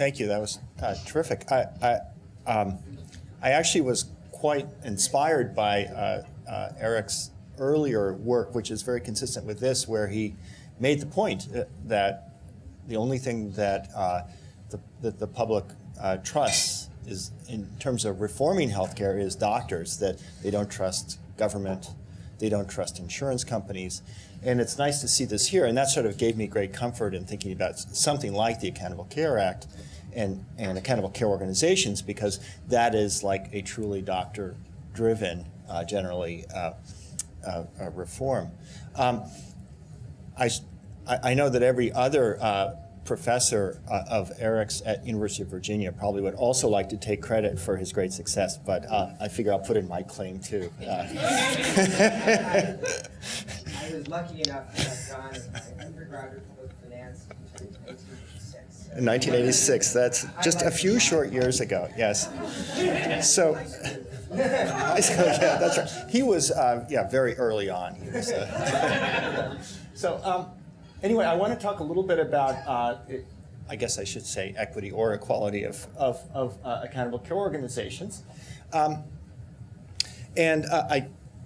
Thank you. That was terrific. I actually was quite inspired by Eric's earlier work, which is very consistent with this, where he made the point that the only thing that the public trusts is, in terms of reforming healthcare, is doctors, that they don't trust government, they don't trust insurance companies. And it's nice to see this here, and that sort of gave me great comfort in thinking about something like the Accountable Care Act and accountable care organizations, because that is like a truly doctor-driven, generally, reform. I know that every other professor of Eric's at University of Virginia probably would also like to take credit for his great success, but I figure I'll put in my claim too. I was lucky enough to have gone as my undergraduate public finance in 1986. In 1986, that's just a few short years ago, yes. So, yeah, that's right. He was, very early on. He was, anyway, I want to talk a little bit about, I guess I should say, equity or equality of accountable care organizations.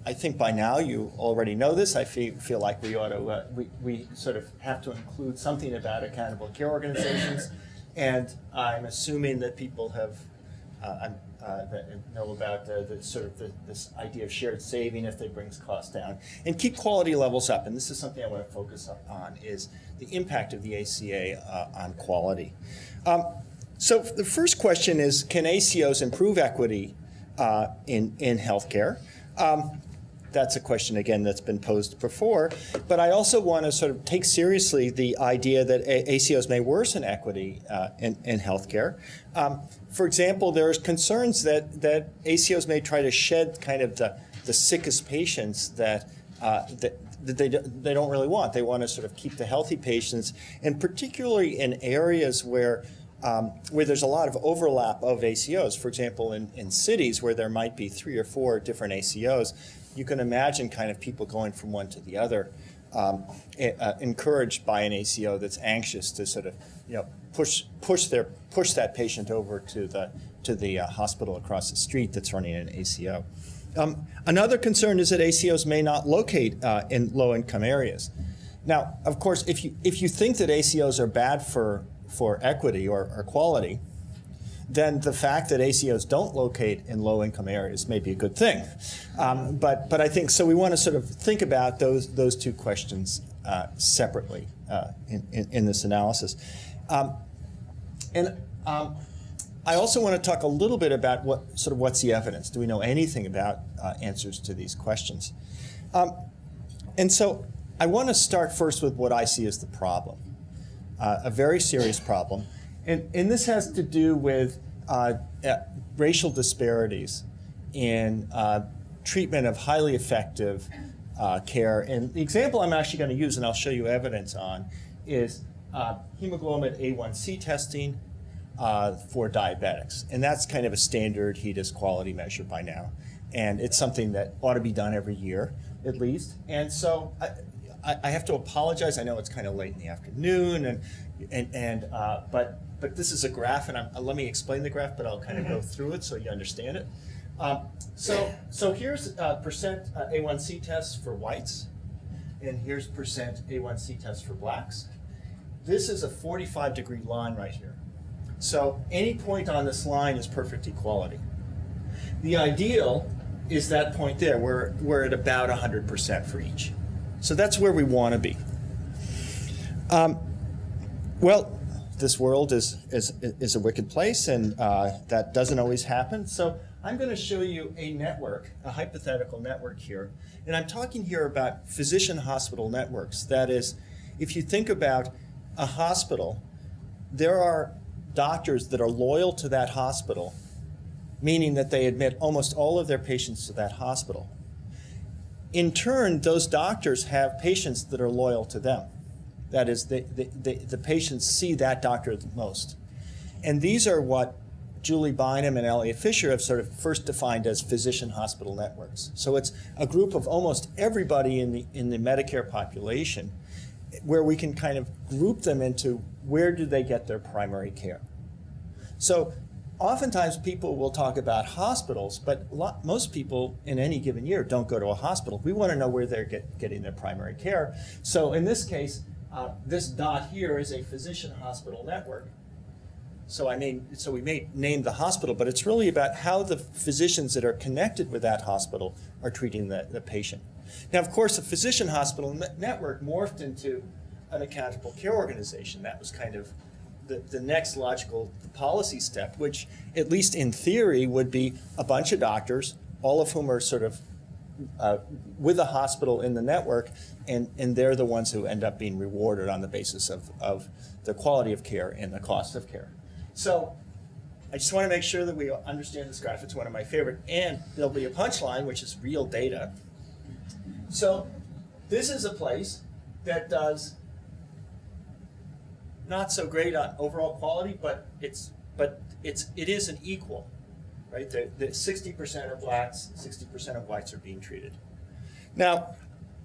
I think by now you already know this. I feel like we ought to, we sort of have to include something about accountable care organizations. And I'm assuming that people have, that know about this idea of shared saving if they brings costs down and keep quality levels up. And this is something I want to focus on, is the impact of the ACA on quality. So the first question is, can ACOs improve equity in healthcare? That's a question, again, that's been posed before. But I also want to sort of take seriously the idea that ACOs may worsen equity in healthcare. For example, there's concerns that ACOs may try to shed kind of the sickest patients that they don't really want. They want to sort of keep the healthy patients, and particularly in areas where there's a lot of overlap of ACOs. For example, in cities where there might be 3 or 4 different ACOs, you can imagine kind of people going from one to the other, encouraged by an ACO that's anxious to sort of, push that patient over to the hospital across the street that's running an ACO. Another concern is that ACOs may not locate in low-income areas. Now, of course, if you think that ACOs are bad for equity or quality, then the fact that ACOs don't locate in low-income areas may be a good thing. But I think, so we want to sort of think about those two questions separately in this analysis. I also want to talk a little bit about what's the evidence. Do we know anything about answers to these questions? And so I want to start first with what I see as the problem, a very serious problem. And this has to do with racial disparities in treatment of highly effective care. And the example I'm actually going to use, and I'll show you evidence on, is hemoglobin A1C testing for diabetics. And that's kind of a standard HEDIS quality measure by now. And it's something that ought to be done every year, at least. And so I have to apologize. I know it's kind of late in the afternoon, but this is a graph, and let me explain the graph, but I'll kind of go through it so you understand it. So here's percent A1C tests for whites, and here's percent A1C tests for blacks. This is a 45-degree line right here. So any point on this line is perfect equality. The ideal is that point there. We're at about 100% for each. So that's where we want to be. Well, this world is a wicked place, and that doesn't always happen. So I'm going to show you a network, a hypothetical network here. And I'm talking here about physician-hospital networks. That is, if you think about a hospital, there are doctors that are loyal to that hospital, meaning that they admit almost all of their patients to that hospital. In turn, those doctors have patients that are loyal to them. That is, the patients see that doctor the most. And these are what Julie Bynum and Elliot Fisher have sort of first defined as physician-hospital networks. So it's a group of almost everybody in the Medicare population where we can kind of group them into where do they get their primary care. So oftentimes people will talk about hospitals, but most people in any given year don't go to a hospital. We want to know where they're getting their primary care. So in this case, this dot here is a physician hospital network. So we may name the hospital, but it's really about how the physicians that are connected with that hospital are treating the patient. Now, of course, the physician hospital network morphed into an accountable care organization. That was kind of the next logical policy step, which, at least in theory, would be a bunch of doctors, all of whom are sort of with a hospital in the network, and they're the ones who end up being rewarded on the basis of the quality of care and the cost of care. So I just want to make sure that we understand this graph. It's one of my favorite. And there'll be a punchline, which is real data. So this is a place that does not so great on overall quality, but it is an equal, right? The 60% of blacks, 60% of whites are being treated. Now,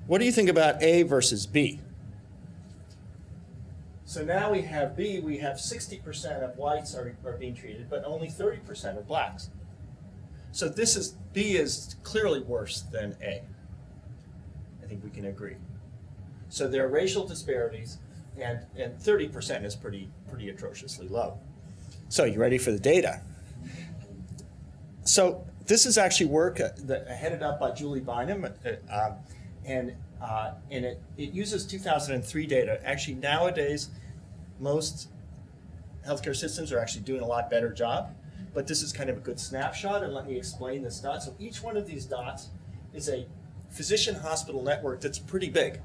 what do you think about A versus B? So now we have B, we have 60% of whites are being treated, but only 30% of blacks. So B is clearly worse than A. I think we can agree. So there are racial disparities, and 30% is pretty atrociously low. So you ready for the data? So this is actually work headed up by Julie Bynum, and it uses 2003 data. Actually, nowadays, most healthcare systems are actually doing a lot better job, but this is kind of a good snapshot, and let me explain this dot. So each one of these dots is a physician hospital network that's pretty big.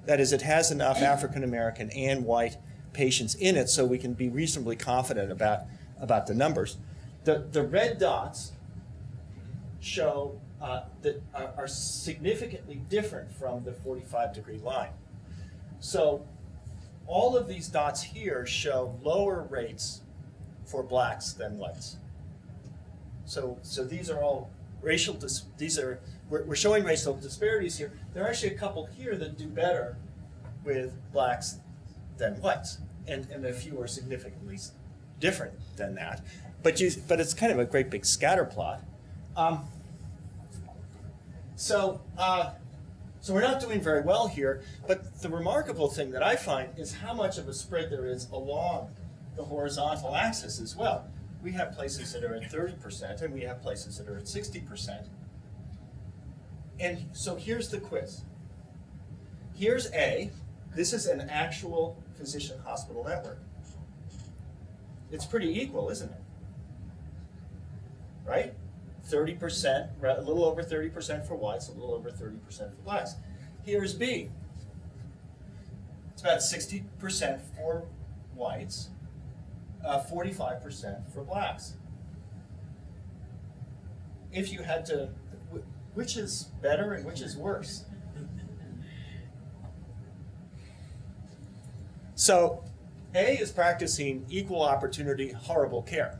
That is, it has enough African American and white patients in it so we can be reasonably confident about the numbers. The red dots show that are significantly different from the 45-degree line. So all of these dots here show lower rates for blacks than whites. So these are all racial, we're showing racial disparities here. There are actually a couple here that do better with blacks than whites, and a few are significantly different than that. But it's kind of a great big scatter plot. So we're not doing very well here, but the remarkable thing that I find is how much of a spread there is along the horizontal axis as well. We have places that are at 30%, and we have places that are at 60%. And so here's the quiz. Here's A. This is an actual physician hospital network. It's pretty equal, isn't it? Right? 30%, a little over 30% for whites, a little over 30% for blacks. Here's B. It's about 60% for whites, 45% for blacks. If you had to, which is better and which is worse? So A is practicing equal opportunity, horrible care.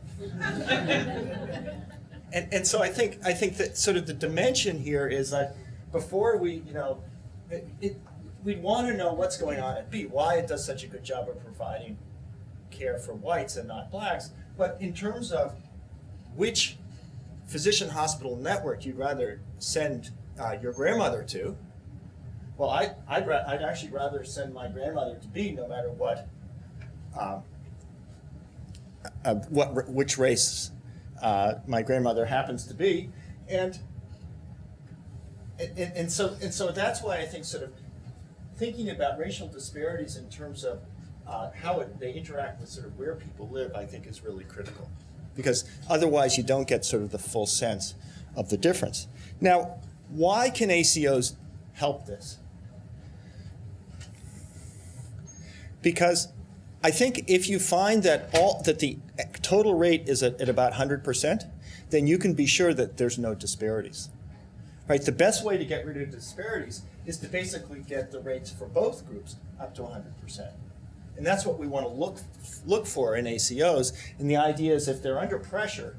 And so I think that sort of the dimension here is that before we, we'd want to know what's going on at B, why it does such a good job of providing care for whites and not blacks. But in terms of which physician hospital network you'd rather send your grandmother to, well, I'd actually rather send my grandmother to B, no matter which race my grandmother happens to be, and so that's why I think sort of thinking about racial disparities in terms of how they interact with sort of where people live, I think is really critical, because otherwise you don't get sort of the full sense of the difference. Now, why can ACOs help this? Because I think if you find that the total rate is at about 100%, then you can be sure that there's no disparities. Right? The best way to get rid of disparities is to basically get the rates for both groups up to 100%. And that's what we want to look for in ACOs. And the idea is if they're under pressure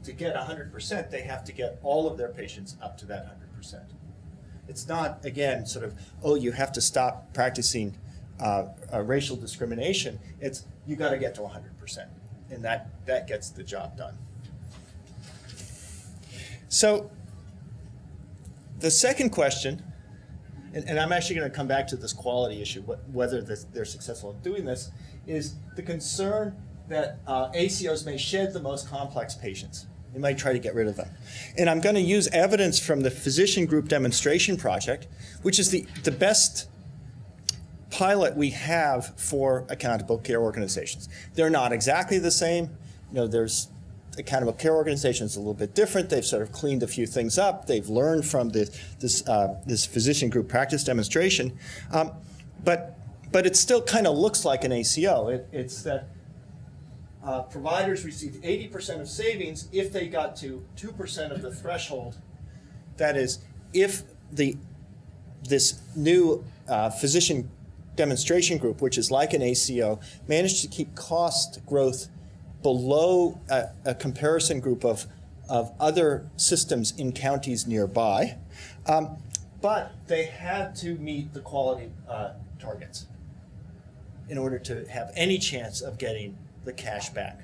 to get 100%, they have to get all of their patients up to that 100%. It's not, again, sort of, oh, you have to stop practicing racial discrimination. It's you got to get to 100%. and that gets the job done. So the second question, and I'm actually going to come back to this quality issue, whether they're successful in doing this, is the concern that ACOs may shed the most complex patients. They might try to get rid of them. And I'm going to use evidence from the Physician Group Demonstration Project, which is the best pilot we have for accountable care organizations. They're not exactly the same. There's accountable care organizations a little bit different. They've sort of cleaned a few things up. They've learned from this physician group practice demonstration. But it still kind of looks like an ACO. It's that providers received 80% of savings if they got to 2% of the threshold. That is, if this new physician demonstration group, which is like an ACO, managed to keep cost growth below a comparison group of other systems in counties nearby, but they had to meet the quality targets in order to have any chance of getting the cash back.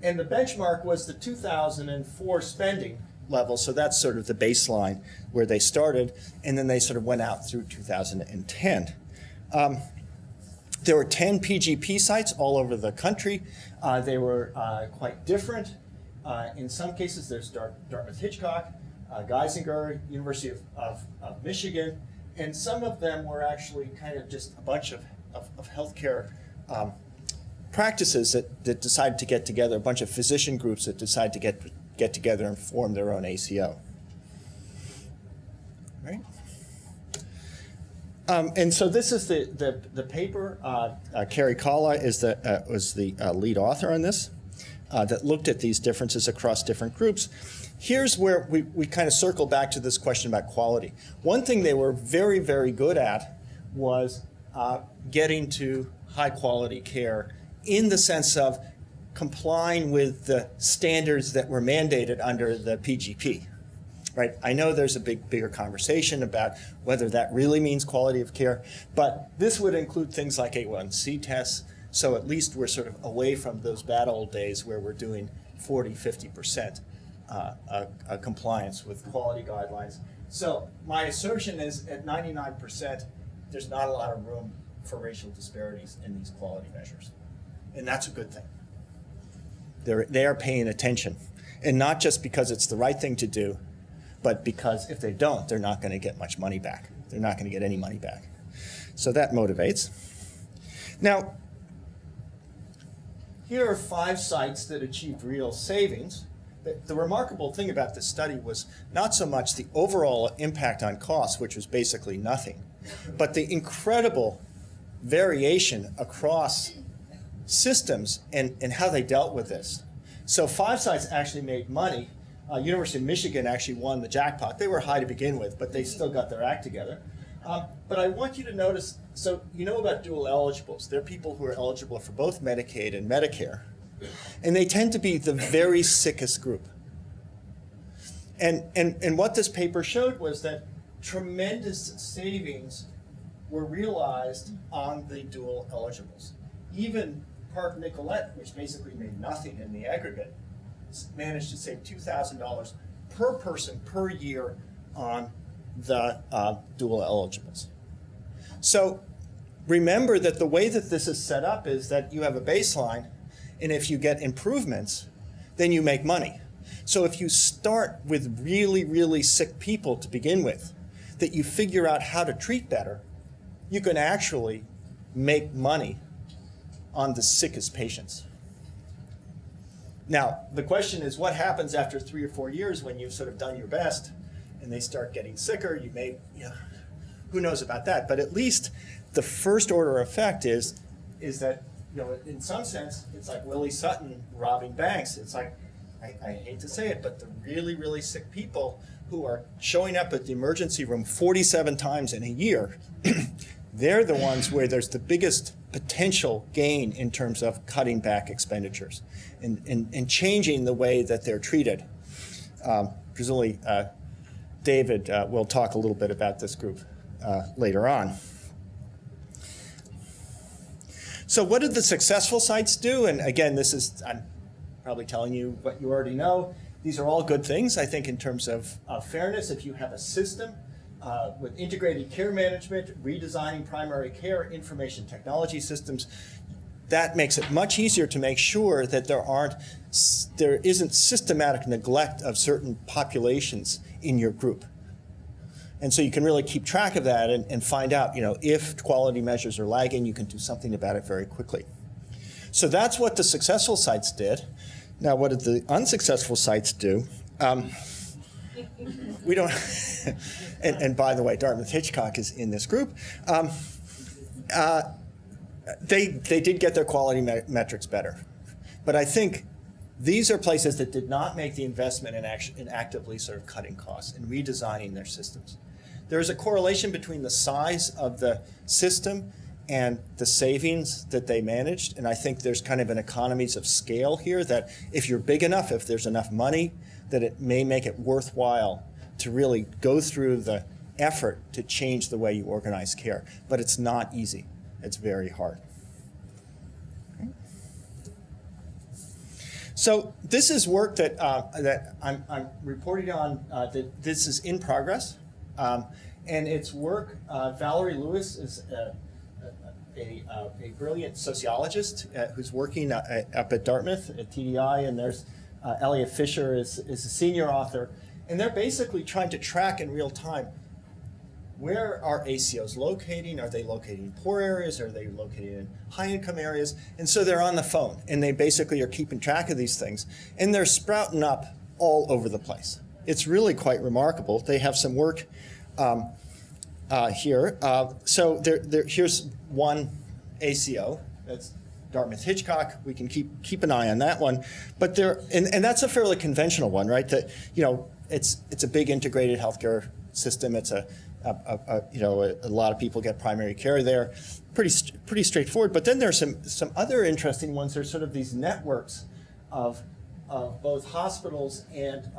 And the benchmark was the 2004 spending level, so that's sort of the baseline where they started, and then they sort of went out through 2010. There were 10 PGP sites all over the country. They were quite different. In some cases, there's Dartmouth-Hitchcock, Geisinger, University of Michigan, and some of them were actually kind of just a bunch of healthcare practices that decided to get together, a bunch of physician groups that decided to get together and form their own ACO. Right? And so this is the paper. Carrie Kalla was the lead author on this, that looked at these differences across different groups. Here's where we kind of circle back to this question about quality. One thing they were very, very good at was getting to high quality care in the sense of complying with the standards that were mandated under the PGP. Right? I know there's a bigger conversation about whether that really means quality of care, but this would include things like A1C tests, so at least we're sort of away from those bad old days where we're doing 40, 50% compliance with quality guidelines. So my assertion is at 99%, there's not a lot of room for racial disparities in these quality measures. And that's a good thing. They are paying attention, and not just because it's the right thing to do, but because if they don't, they're not going to get much money back. They're not going to get any money back. So that motivates. Now, here are 5 sites that achieved real savings. The remarkable thing about this study was not so much the overall impact on costs, which was basically nothing, but the incredible variation across systems and how they dealt with this. So 5 sites actually made money. University of Michigan actually won the jackpot. They were high to begin with, but they still got their act together. But I want you to notice, so you know about dual eligibles. They're people who are eligible for both Medicaid and Medicare. And they tend to be the very sickest group. And what this paper showed was that tremendous savings were realized on the dual eligibles. Even Park Nicollet, which basically made nothing in the aggregate, managed to save $2,000 per person per year on the dual eligibles. So remember that the way that this is set up is that you have a baseline, and if you get improvements, then you make money. So if you start with really, really sick people to begin with, that you figure out how to treat better, you can actually make money on the sickest patients. Now, the question is, what happens after 3 or 4 years when you've sort of done your best and they start getting sicker? Who knows about that? But at least the first order effect is that, in some sense, it's like Willie Sutton robbing banks. It's like, I hate to say it, but the really, really sick people who are showing up at the emergency room 47 times in a year, they're the ones where there's the biggest potential gain in terms of cutting back expenditures and changing the way that they're treated. Presumably, David will talk a little bit about this group later on. So what did the successful sites do? And again, I'm probably telling you what you already know. These are all good things, I think, in terms of fairness. If you have a system with integrated care management, redesigning primary care, information technology systems, that makes it much easier to make sure that there isn't systematic neglect of certain populations in your group. And so you can really keep track of that and find out, if quality measures are lagging, you can do something about it very quickly. So that's what the successful sites did. Now, what did the unsuccessful sites do? We don't, and by the way, Dartmouth-Hitchcock is in this group. They did get their quality metrics better. But I think these are places that did not make the investment in actively sort of cutting costs and redesigning their systems. There is a correlation between the size of the system and the savings that they managed. And I think there's kind of an economies of scale here that if you're big enough, if there's enough money, that it may make it worthwhile to really go through the effort to change the way you organize care. But it's not easy. It's very hard. Okay. So this is work that I'm reporting on. That this is in progress, and it's work. Valerie Lewis is a brilliant sociologist who's working up at Dartmouth at TDI, and there's Elliot Fisher is a senior author, and they're basically trying to track in real time. Where are ACOs locating? Are they located in poor areas? Are they located in high-income areas? And so they're on the phone, and they basically are keeping track of these things. And they're sprouting up all over the place. It's really quite remarkable. They have some work here. So here's one ACO. That's Dartmouth-Hitchcock. We can keep an eye on that one. But and that's a fairly conventional one, right? That it's a big integrated healthcare system. It's a lot of people get primary care there. Pretty straightforward. But then there's some other interesting ones. There's sort of these networks of both hospitals and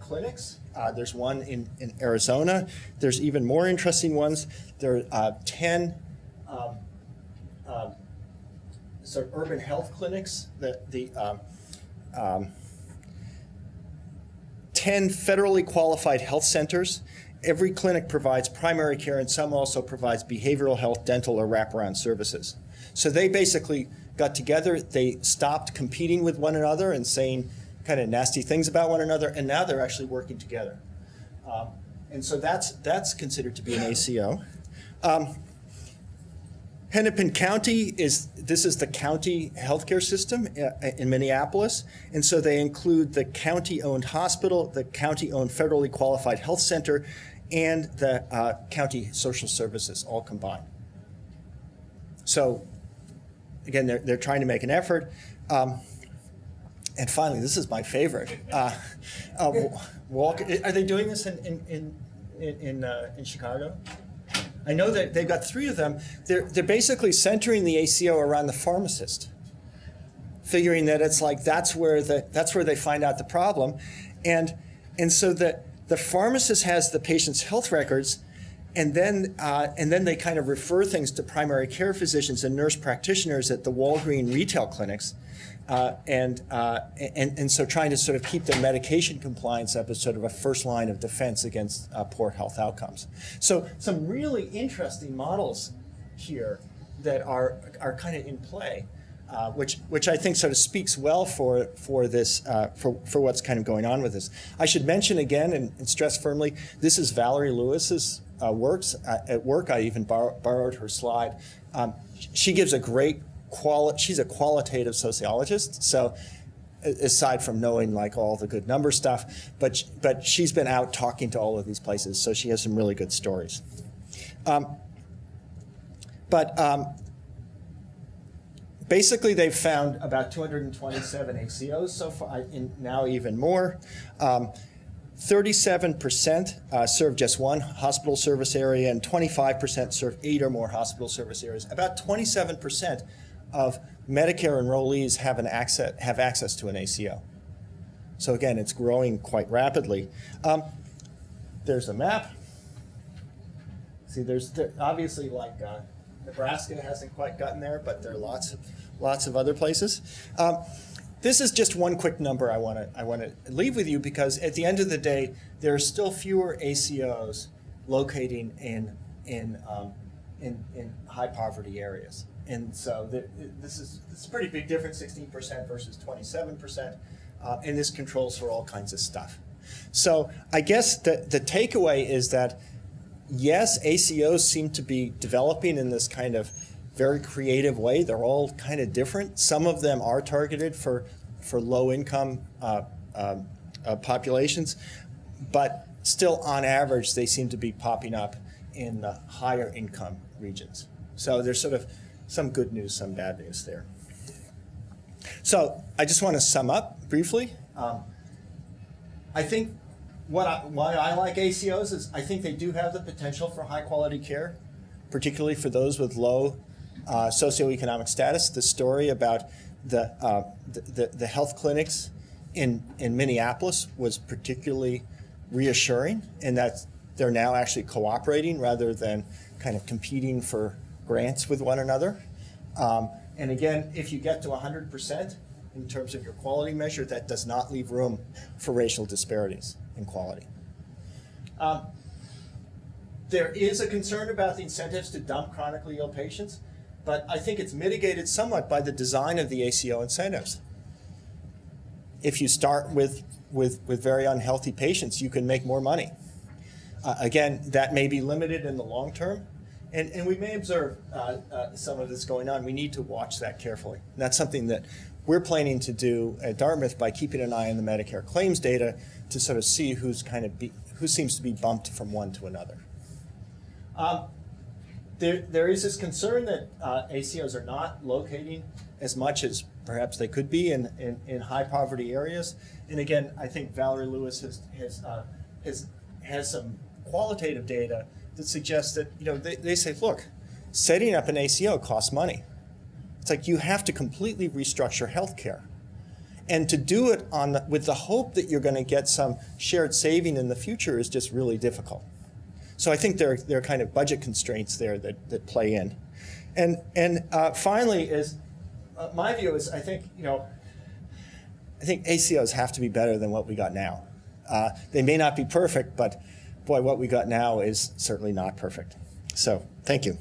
clinics. There's one in Arizona. There's even more interesting ones. There are 10 sort of urban health clinics. 10 federally qualified health centers. Every clinic provides primary care, and some also provides behavioral health, dental, or wraparound services. So they basically got together, they stopped competing with one another and saying kind of nasty things about one another, and now they're actually working together. And so that's considered to be an ACO. Hennepin County is the county healthcare system in Minneapolis, and so they include the county-owned hospital, the county-owned federally qualified health center, and the county social services all combined. So, again, they're trying to make an effort. And finally, this is my favorite. Are they doing this in Chicago? I know that they've got 3 of them. They're basically centering the ACO around the pharmacist, figuring that it's like that's where they find out the problem, and so the pharmacist has the patient's health records, and then they kind of refer things to primary care physicians and nurse practitioners at the Walgreens retail clinics, and so trying to sort of keep their medication compliance up as sort of a first line of defense against poor health outcomes. So some really interesting models here that are kind of in play, which I think sort of speaks well for this for what's kind of going on with this. I should mention again and stress firmly, this is Valerie Lewis's works at work. I even borrowed her slide. She gives a great she's a qualitative sociologist, so aside from knowing like all the good number stuff, but she's been out talking to all of these places, so she has some really good stories. Basically, they've found about 227 ACOs so far, and now even more. 37% serve just one hospital service area, and 25% serve 8 or more hospital service areas. About 27% of Medicare enrollees have access to an ACO. So again, it's growing quite rapidly. There's a map. See, there's obviously like Nebraska hasn't quite gotten there, but there are lots of other places. This is just one quick number I want to leave with you, because at the end of the day, there are still fewer ACOs locating in high poverty areas, and so this is a pretty big difference, 16% versus 27%, and this controls for all kinds of stuff. So I guess the takeaway is that yes, ACOs seem to be developing in this kind of very creative way. They're all kind of different. Some of them are targeted for low-income populations, but still, on average, they seem to be popping up in the higher income regions. So there's sort of some good news, some bad news there. So I just want to sum up briefly. I think why I like ACOs is I think they do have the potential for high-quality care, particularly for those with low socioeconomic status. The story about the health clinics in Minneapolis was particularly reassuring, in that they're now actually cooperating rather than kind of competing for grants with one another. And again, if you get to 100% in terms of your quality measure, that does not leave room for racial disparities in quality. There is a concern about the incentives to dump chronically ill patients, but I think it's mitigated somewhat by the design of the ACO incentives. If you start with very unhealthy patients, you can make more money. Again, that may be limited in the long term, and we may observe some of this going on. We need to watch that carefully. And that's something that we're planning to do at Dartmouth by keeping an eye on the Medicare claims data to sort of see who seems to be bumped from one to another. There is this concern that ACOs are not locating as much as perhaps they could be in high poverty areas. And again, I think Valerie Lewis has some qualitative data that suggests that, they say, look, setting up an ACO costs money. It's like you have to completely restructure healthcare. And to do it with the hope that you're going to get some shared saving in the future is just really difficult. So I think there are kind of budget constraints there that play in. And finally, is my view is I think ACOs have to be better than what we got now. They may not be perfect, but boy, what we got now is certainly not perfect. So thank you.